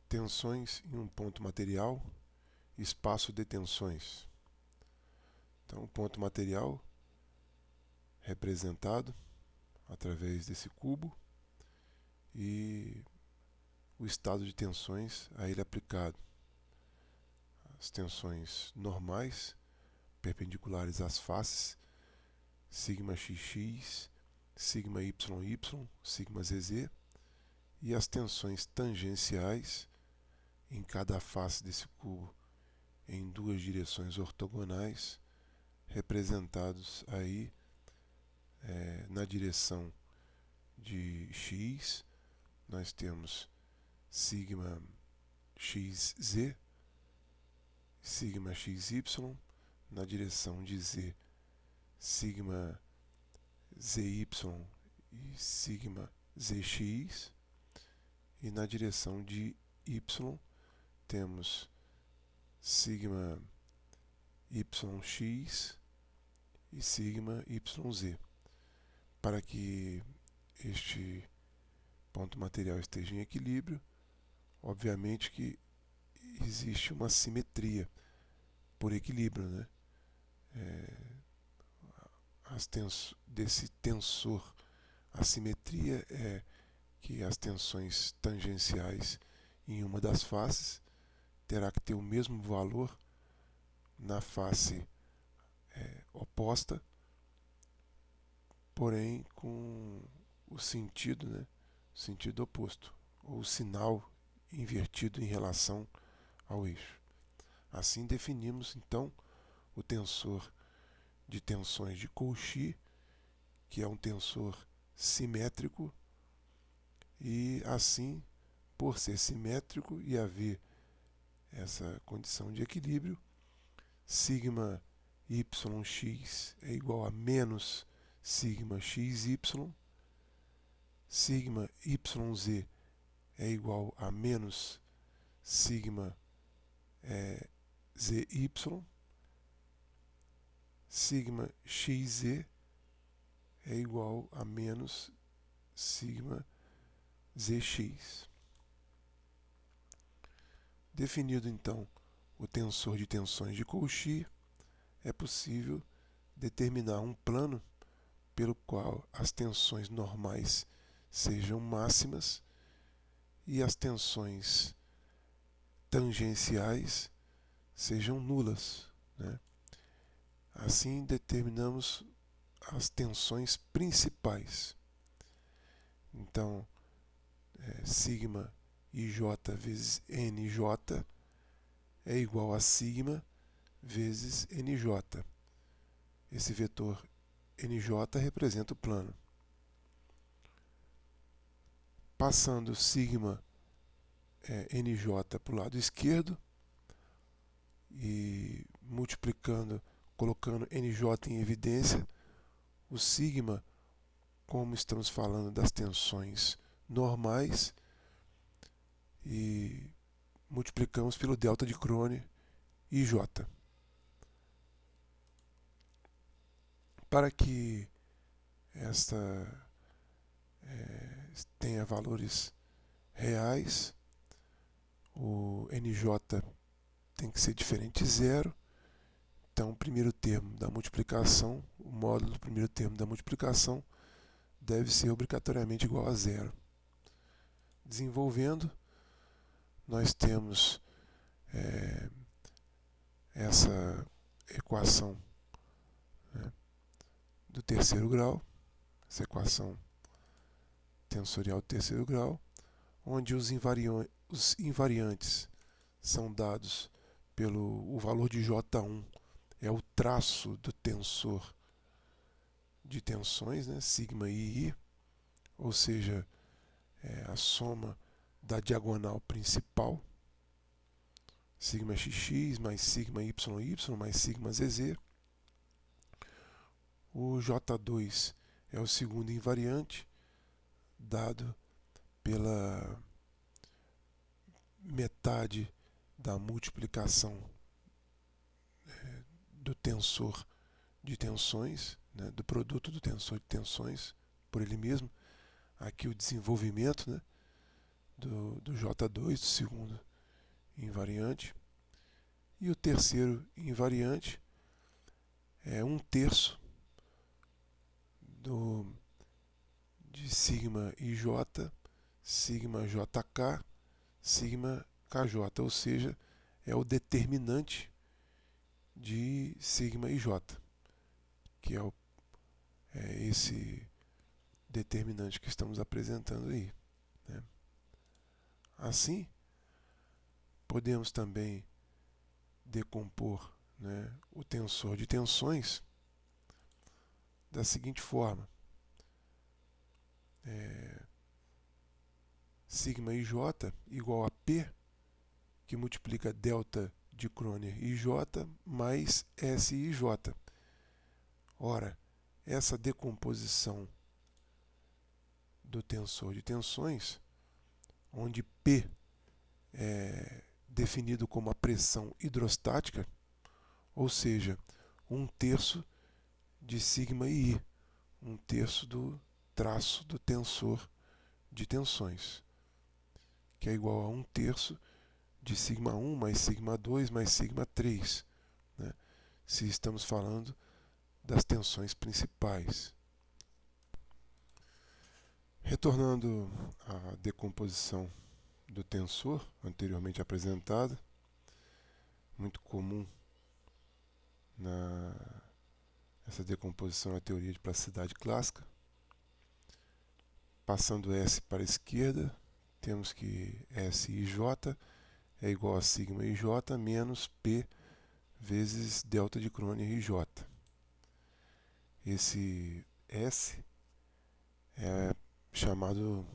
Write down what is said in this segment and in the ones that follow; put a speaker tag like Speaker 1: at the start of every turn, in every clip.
Speaker 1: Tensões em um ponto material, espaço de tensões. Então, o ponto material representado através desse cubo e o estado de tensões a ele aplicado. As tensões normais, perpendiculares às faces, sigma xx, sigma yy, sigma zz, e as tensões tangenciais em cada face desse cubo em duas direções ortogonais, representados aí na direção de x, nós temos sigma xz, sigma xy, na direção de z, sigma zy e sigma zx, e na direção de y temos sigma yx e sigma yz. Para que este ponto material esteja em equilíbrio, obviamente que existe uma simetria por equilíbrio, né? Desse tensor, a simetria é que as tensões tangenciais em uma das faces terá que ter o mesmo valor na face oposta, porém com o sentido, né, sentido oposto, ou o sinal invertido em relação ao eixo. Assim definimos então o tensor de tensões de Cauchy, que é um tensor simétrico, e assim, por ser simétrico e haver essa condição de equilíbrio, sigma yx é igual a menos sigma xy, sigma yz é igual a menos sigma zy, sigma xz é igual a menos sigma zx. Definido então o tensor de tensões de Cauchy, é possível determinar um plano pelo qual as tensões normais sejam máximas e as tensões tangenciais sejam nulas, né? Assim determinamos as tensões principais. Então, sigma ij vezes nj é igual a sigma vezes nj. Esse vetor nj representa o plano. Passando sigma nj para o lado esquerdo e multiplicando, colocando nj em evidência, o sigma, como estamos falando das tensões normais, e multiplicamos pelo delta de Crone ij. Para que esta tenha valores reais, o nj tem que ser diferente de zero. Então, o primeiro termo da multiplicação, o módulo do primeiro termo da multiplicação, deve ser obrigatoriamente igual a zero. Desenvolvendo, nós temos essa equação, né, do terceiro grau, essa equação tensorial do terceiro grau, onde os invariantes são dados pelo o valor de J1, é o traço do tensor de tensões, né, sigma ii, ou seja, a soma da diagonal principal, sigma xx mais sigma yy mais sigma zz. O J2 é o segundo invariante, dado pela metade da multiplicação do tensor de tensões, né, do produto do tensor de tensões por ele mesmo. Aqui o desenvolvimento, né, do J2, do segundo invariante. E o terceiro invariante é 1/3 de sigma IJ, sigma JK, sigma KJ, ou seja, é o determinante de sigma IJ, que é esse determinante que estamos apresentando aí, né? Assim, podemos também decompor, né, o tensor de tensões da seguinte forma: sigma IJ igual a P, que multiplica delta de Kroner IJ mais SIJ. Ora, essa decomposição do tensor de tensões, onde P é definido como a pressão hidrostática, ou seja, 1/3 de sigma I, 1/3 do traço do tensor de tensões, que é igual a 1/3 de sigma 1 mais sigma 2 mais sigma 3, né? Se estamos falando das tensões principais. Retornando à decomposição do tensor anteriormente apresentada, muito comum essa decomposição na teoria de plasticidade clássica. Passando S para a esquerda, temos que SIJ é igual a sigma IJ menos P vezes delta de Kroner IJ. Esse S é chamado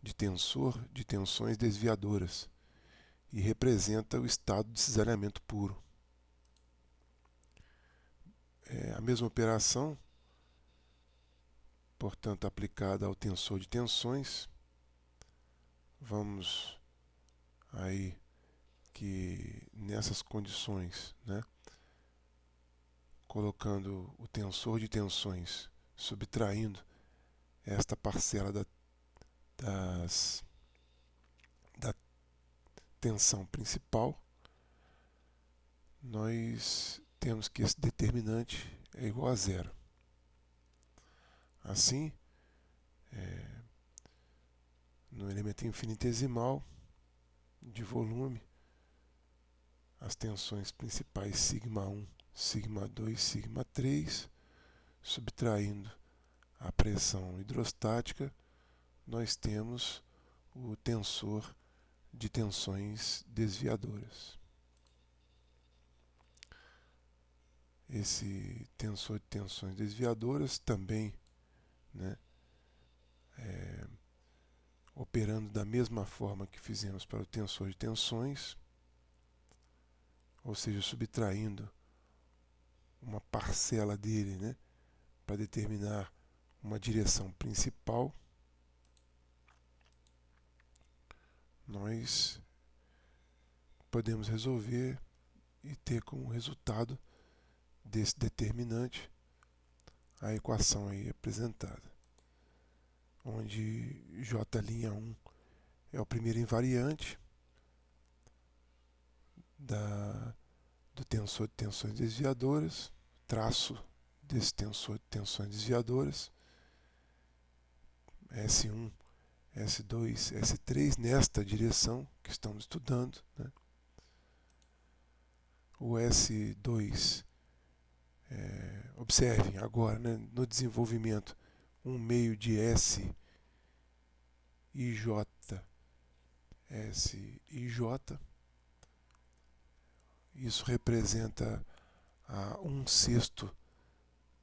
Speaker 1: de tensor de tensões desviadoras e representa o estado de cisalhamento puro. A mesma operação, portanto, aplicada ao tensor de tensões. Vamos aí que nessas condições, né, colocando o tensor de tensões, subtraindo esta parcela da tensão principal, nós temos que esse determinante é igual a zero. Assim, no elemento infinitesimal de volume, as tensões principais sigma 1, sigma 2, sigma 3, subtraindo a pressão hidrostática, nós temos o tensor de tensões desviadoras. Esse tensor de tensões desviadoras também, né, operando da mesma forma que fizemos para o tensor de tensões, ou seja, subtraindo uma parcela dele, né, para determinar uma direção principal, nós podemos resolver e ter como resultado desse determinante a equação aí apresentada, onde J'1 é o primeiro invariante do tensor de tensões desviadoras, traço desse tensor de tensões desviadoras, S1, S2, S3, nesta direção que estamos estudando, né? O S2, observem agora, né, no desenvolvimento, 1/2 de S IJ, S IJ, isso representa a 1/6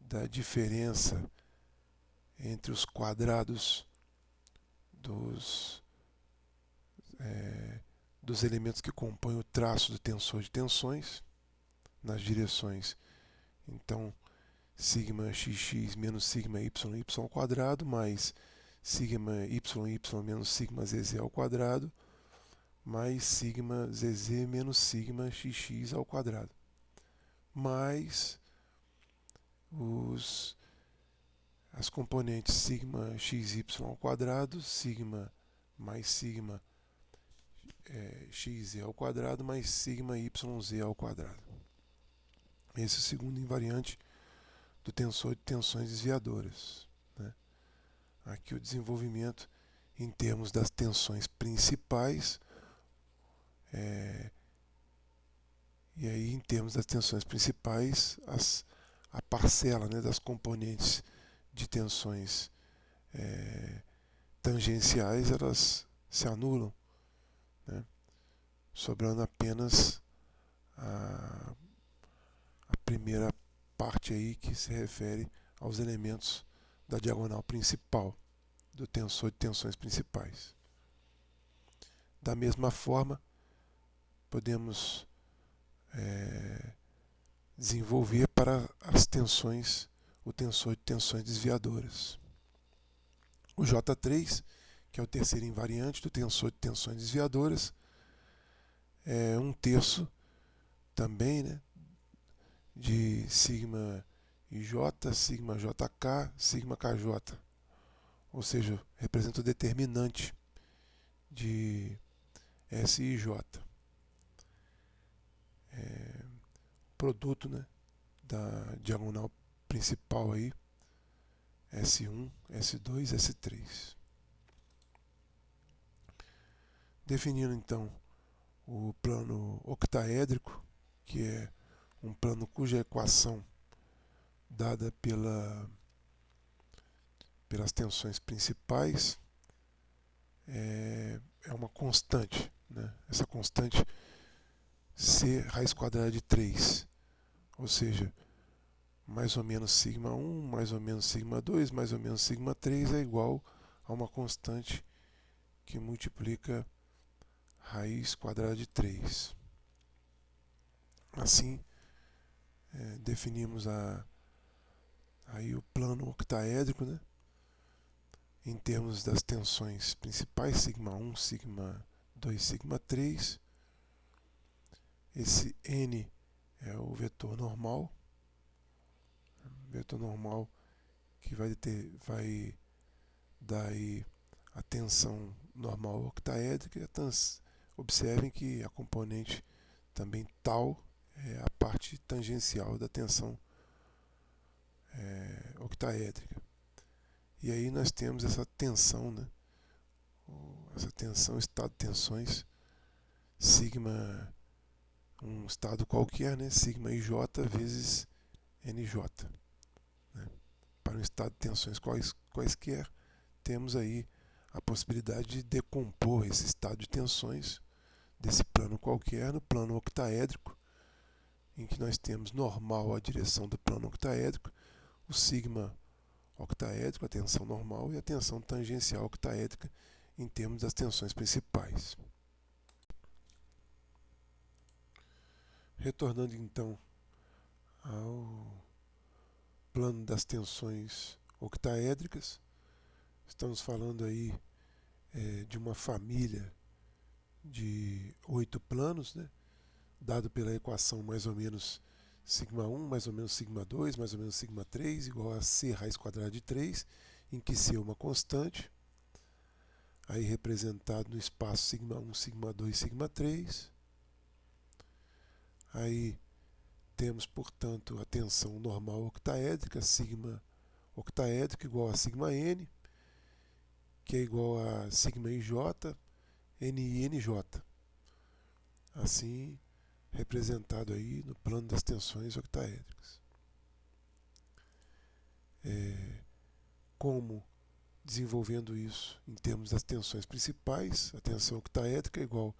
Speaker 1: da diferença entre os quadrados dos elementos que compõem o traço do tensor de tensões nas direções. Então, sigma xx menos sigma yy ao quadrado mais sigma yy menos sigma zz ao quadrado mais sigma zz menos sigma xx ao quadrado, mais as componentes sigma xy ao quadrado, sigma mais sigma xz ao quadrado mais sigma yz ao quadrado. Esse é o segundo invariante do tensor de tensões desviadoras, né? Aqui o desenvolvimento em termos das tensões principais, e aí em termos das tensões principais, a parcela, né, das componentes de tensões tangenciais, elas se anulam, né, sobrando apenas a primeira parte aí que se refere aos elementos da diagonal principal do tensor de tensões principais. Da mesma forma, podemos desenvolver para as tensões, o tensor de tensões desviadoras. O J3, que é o terceiro invariante do tensor de tensões desviadoras, é 1/3 também, né, de sigma IJ, sigma JK, sigma KJ. Ou seja, representa o determinante de SIJ. Produto, né, da diagonal principal aí, S1, S2, S3. Definindo então o plano octaédrico, que é um plano cuja equação dada pelas tensões principais é uma constante, né? Essa constante C raiz quadrada de 3, ou seja, mais ou menos sigma 1, mais ou menos sigma 2, mais ou menos sigma 3 é igual a uma constante que multiplica raiz quadrada de 3. Assim, definimos aí o plano octaédrico, né, em termos das tensões principais, sigma 1, sigma 2, sigma 3. Esse N é o vetor normal que vai dar aí a tensão normal octaédrica. Observem que a componente também tal é a parte tangencial da tensão octaédrica. E aí nós temos essa tensão, né? Essa tensão, estado de tensões, sigma, um estado qualquer, né? Sigma IJ vezes NJ. Né? Para um estado de tensões quaisquer, temos aí a possibilidade de decompor esse estado de tensões desse plano qualquer no plano octaédrico, em que nós temos normal a direção do plano octaédrico, o sigma octaédrico, a tensão normal, e a tensão tangencial octaédrica em termos das tensões principais. Retornando então ao plano das tensões octaédricas, estamos falando aí de uma família de 8 planos, né, dado pela equação mais ou menos sigma 1, mais ou menos sigma 2, mais ou menos sigma 3, igual a C raiz quadrada de 3, em que C é uma constante, aí representado no espaço sigma 1, sigma 2, sigma 3. Aí temos, portanto, a tensão normal octaédrica, sigma octaédrico igual a sigma n, que é igual a sigma ij, ni, nj. Assim, representado aí no plano das tensões octaédricas. Como desenvolvendo isso em termos das tensões principais, a tensão octaédrica é igual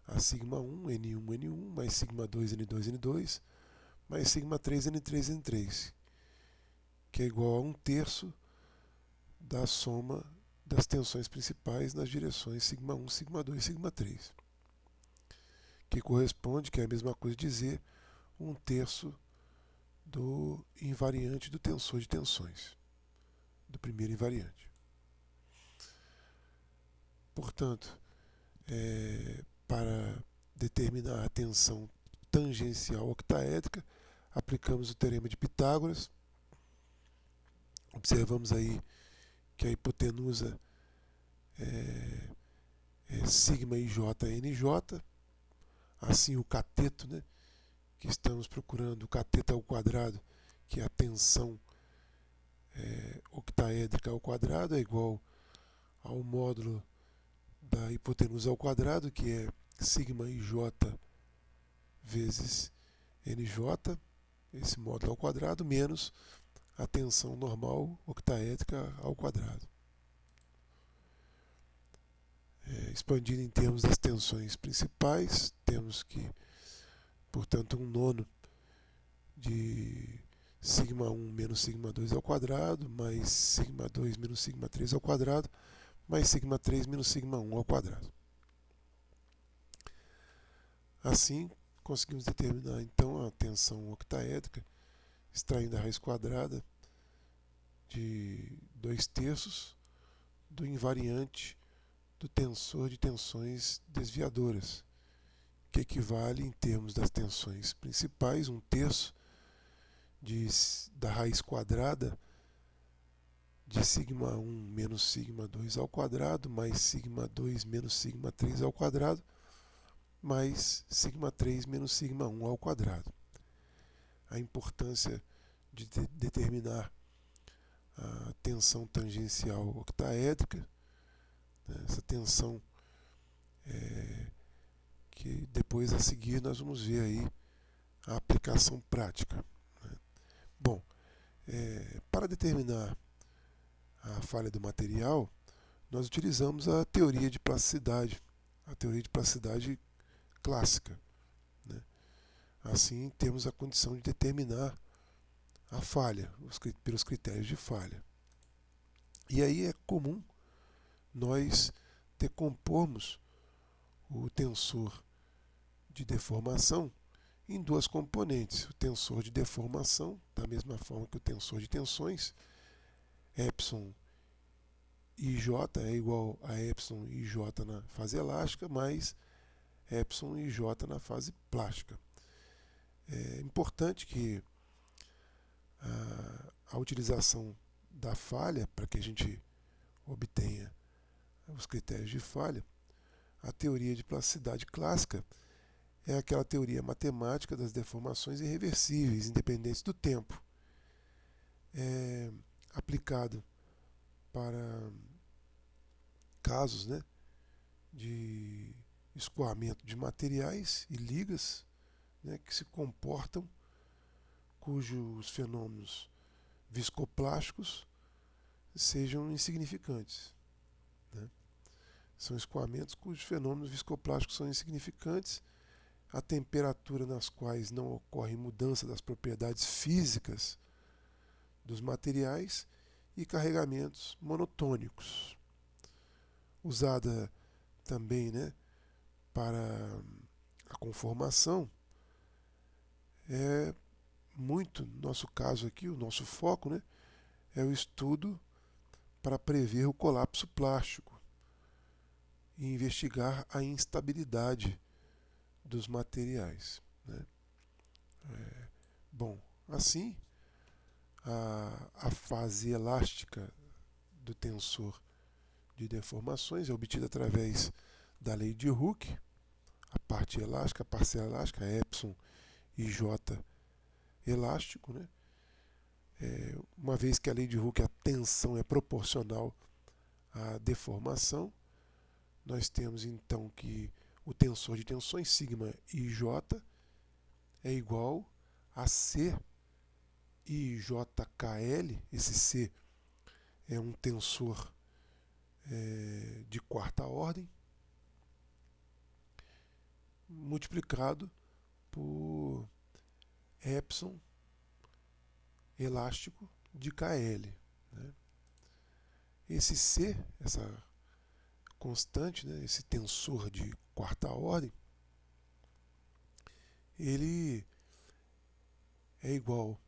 Speaker 1: a sigma 1, N1, N1, mais sigma 2, N2, N2, mais sigma 3, N3, N3, que é igual a 1/3 da soma das tensões principais nas direções sigma 1, sigma 2, sigma 3, que corresponde, que é a mesma coisa dizer, 1/3 do invariante do tensor de tensões, do primeiro invariante. Portanto, para determinar a tensão tangencial octaédrica, aplicamos o teorema de Pitágoras. Observamos aí que a hipotenusa sigma IJ NJ, assim o cateto, né, que estamos procurando, o cateto ao quadrado, que é a tensão octaédrica ao quadrado, é igual ao módulo da hipotenusa ao quadrado, que é sigma IJ vezes NJ, esse módulo ao quadrado, menos a tensão normal octaédrica ao quadrado. Expandindo em termos das tensões principais, temos que, portanto, 1/9 de sigma 1 menos sigma 2 ao quadrado, mais sigma 2 menos sigma 3 ao quadrado, mais sigma 3 menos sigma 1 ao quadrado. Assim, conseguimos determinar então a tensão octaédrica, extraindo a raiz quadrada de 2/3 do invariante do tensor de tensões desviadoras, que equivale, em termos das tensões principais, 1/3 da raiz quadrada de sigma 1 menos sigma 2 ao quadrado, mais sigma 2 menos sigma 3 ao quadrado, mais sigma 3 menos sigma 1 ao quadrado. A importância de determinar a tensão tangencial octaédrica, né, essa tensão que depois a seguir nós vamos ver aí a aplicação prática. Né. Bom, para determinar a falha do material, nós utilizamos a teoria de plasticidade clássica. Né. Assim, temos a condição de determinar a falha, pelos critérios de falha. E aí é comum nós decompormos o tensor de deformação em duas componentes. O tensor de deformação, da mesma forma que o tensor de tensões, epsilon IJ é igual a epsilon IJ na fase elástica, mais epsilon IJ na fase plástica. É importante que a utilização da falha, para que a gente obtenha os critérios de falha, a teoria de plasticidade clássica é aquela teoria matemática das deformações irreversíveis, independentes do tempo. É aplicado para casos, né, de escoamento de materiais e ligas, né, que se comportam, cujos fenômenos viscoplásticos sejam insignificantes. Né? São escoamentos cujos fenômenos viscoplásticos são insignificantes, a temperatura nas quais não ocorre mudança das propriedades físicas dos materiais e carregamentos monotônicos. Usada também, né, para a conformação, é muito, no nosso caso aqui, o nosso foco, né, é o estudo para prever o colapso plástico e investigar a instabilidade dos materiais. Né. Bom, assim, a fase elástica do tensor de deformações é obtida através da lei de Hooke, a parte elástica, a parcela elástica, epsilon e J elástico, né? Uma vez que a lei de Hooke, a tensão é proporcional à deformação, nós temos então que o tensor de tensões sigma IJ é igual a C IJKL. Esse C é um tensor de quarta ordem, multiplicado por epsilon elástico de KL. Né? Esse C, essa constante, né, esse tensor de quarta ordem, ele é igual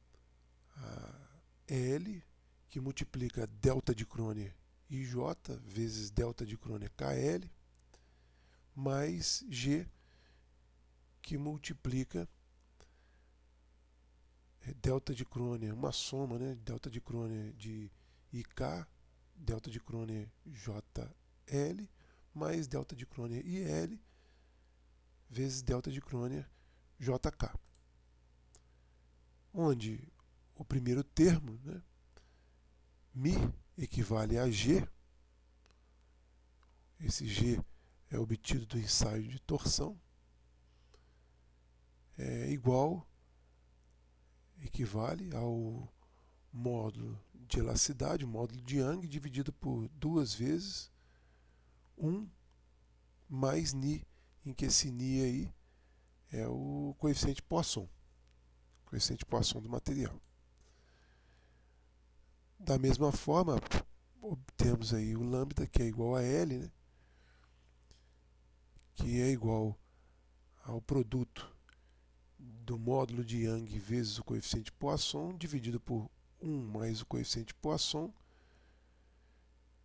Speaker 1: a L, que multiplica delta de Kroner IJ vezes delta de Kroner KL, mais G, que multiplica delta de Kroner, uma soma, né, delta de Kroner de IK, delta de Kroner JL, mais delta de Kroner IL vezes delta de Kroner JK. Onde o primeiro termo, né, μ, equivale a G. Esse G é obtido do ensaio de torção. É igual, equivale ao módulo de elasticidade, o módulo de Young, dividido por 2 vezes 1 mais Ni, em que esse Ni aí é o coeficiente Poisson do material. Da mesma forma, obtemos aí o lambda, que é igual a L, né? Que é igual ao produto do módulo de Young vezes o coeficiente Poisson, dividido por 1 mais o coeficiente Poisson,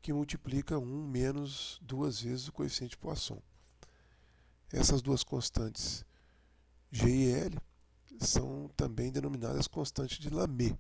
Speaker 1: que multiplica 1 menos 2 vezes o coeficiente Poisson. Essas duas constantes G e L são também denominadas constantes de Lamé.